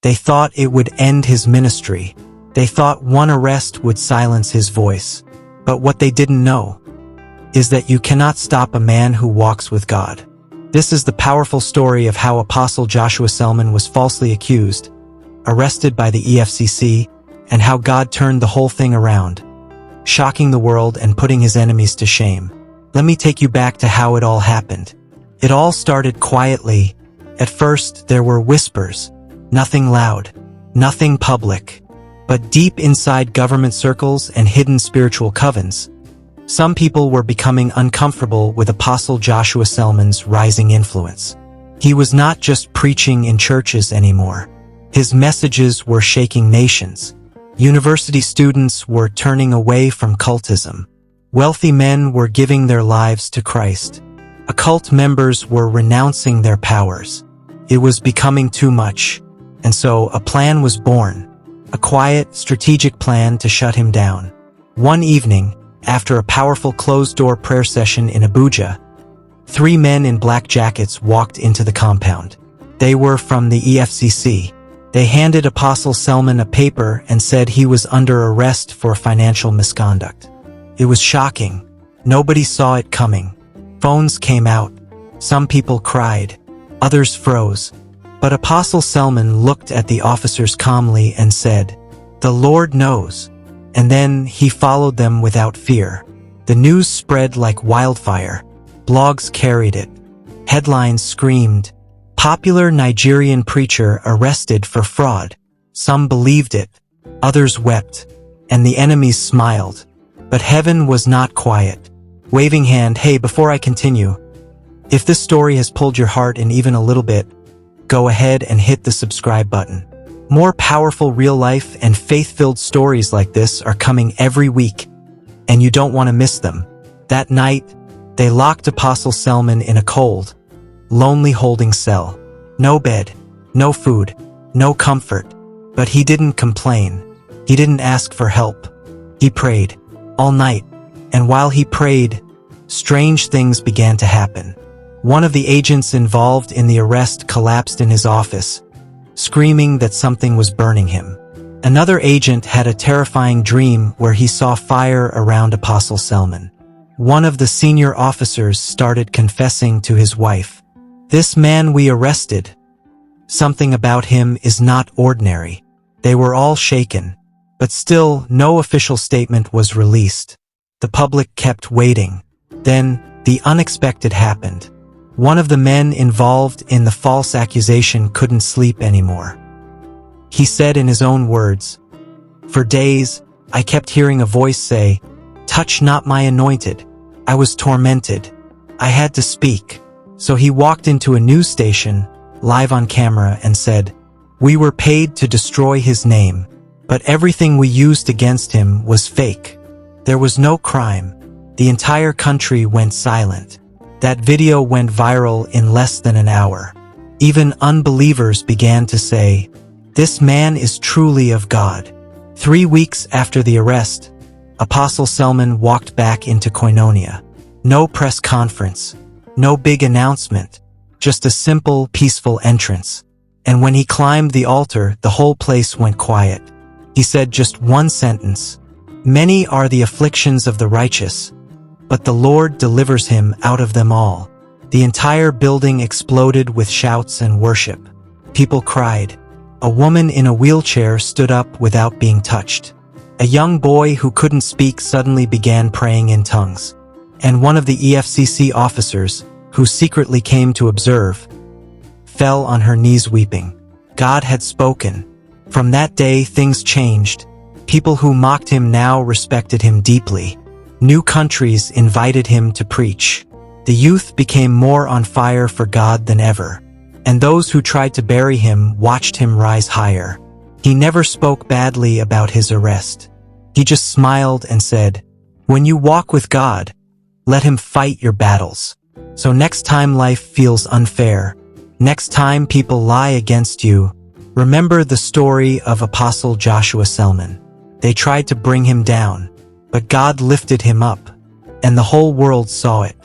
They thought it would end his ministry. They thought one arrest would silence his voice. But what they didn't know is that you cannot stop a man who walks with God. This is the powerful story of how Apostle Joshua Selman was falsely accused, arrested by the EFCC, and how God turned the whole thing around, shocking the world and putting his enemies to shame. Let me take you back to how it all happened. It all started quietly. At first, there were whispers, nothing loud, nothing public, but deep inside government circles and hidden spiritual covens, some people were becoming uncomfortable with Apostle Joshua Selman's rising influence. He was not just preaching in churches anymore. His messages were shaking nations. University students were turning away from cultism. Wealthy men were giving their lives to Christ. Occult members were renouncing their powers. It was becoming too much. And so a plan was born. A quiet, strategic plan to shut him down. One evening, after a powerful closed-door prayer session in Abuja, 3 men in black jackets walked into the compound. They were from the EFCC. They handed Apostle Selman a paper and said he was under arrest for financial misconduct. It was shocking. Nobody saw it coming. Phones came out. Some people cried. Others froze. But Apostle Selman looked at the officers calmly and said, "The Lord knows." And then he followed them without fear. The news spread like wildfire. Blogs carried it. Headlines screamed, "Popular Nigerian preacher arrested for fraud." Some believed it. Others wept. And the enemies smiled. But heaven was not quiet. Waving hand, hey, before I continue, if this story has pulled your heart in even a little bit, go ahead and hit the subscribe button. More powerful real-life and faith-filled stories like this are coming every week, and you don't want to miss them. That night, they locked Apostle Selman in a cold, lonely holding cell. No bed, no food, no comfort. But he didn't complain. He didn't ask for help. He prayed all night, and while he prayed, strange things began to happen. One of the agents involved in the arrest collapsed in his office, screaming that something was burning him. Another agent had a terrifying dream where he saw fire around Apostle Selman. One of the senior officers started confessing to his wife, "This man we arrested, something about him is not ordinary." They were all shaken, but still no official statement was released. The public kept waiting. Then, the unexpected happened. One of the men involved in the false accusation couldn't sleep anymore. He said in his own words, "For days, I kept hearing a voice say, 'Touch not my anointed.' I was tormented. I had to speak." So he walked into a news station, live on camera, and said, "We were paid to destroy his name, but everything we used against him was fake. There was no crime. The entire country went silent." That video went viral in less than an hour. Even unbelievers began to say, "This man is truly of God." 3 weeks after the arrest, Apostle Selman walked back into Koinonia. No press conference, no big announcement, just a simple, peaceful entrance. And when he climbed the altar, the whole place went quiet. He said just one sentence, "Many are the afflictions of the righteous, but the Lord delivers him out of them all." The entire building exploded with shouts and worship. People cried. A woman in a wheelchair stood up without being touched. A young boy who couldn't speak suddenly began praying in tongues. And one of the EFCC officers, who secretly came to observe, fell on her knees weeping. God had spoken. From that day, things changed. People who mocked him now respected him deeply. New countries invited him to preach. The youth became more on fire for God than ever. And those who tried to bury him watched him rise higher. He never spoke badly about his arrest. He just smiled and said, "When you walk with God, let him fight your battles." So next time life feels unfair, next time people lie against you, remember the story of Apostle Joshua Selman. They tried to bring him down, but God lifted him up, and the whole world saw it.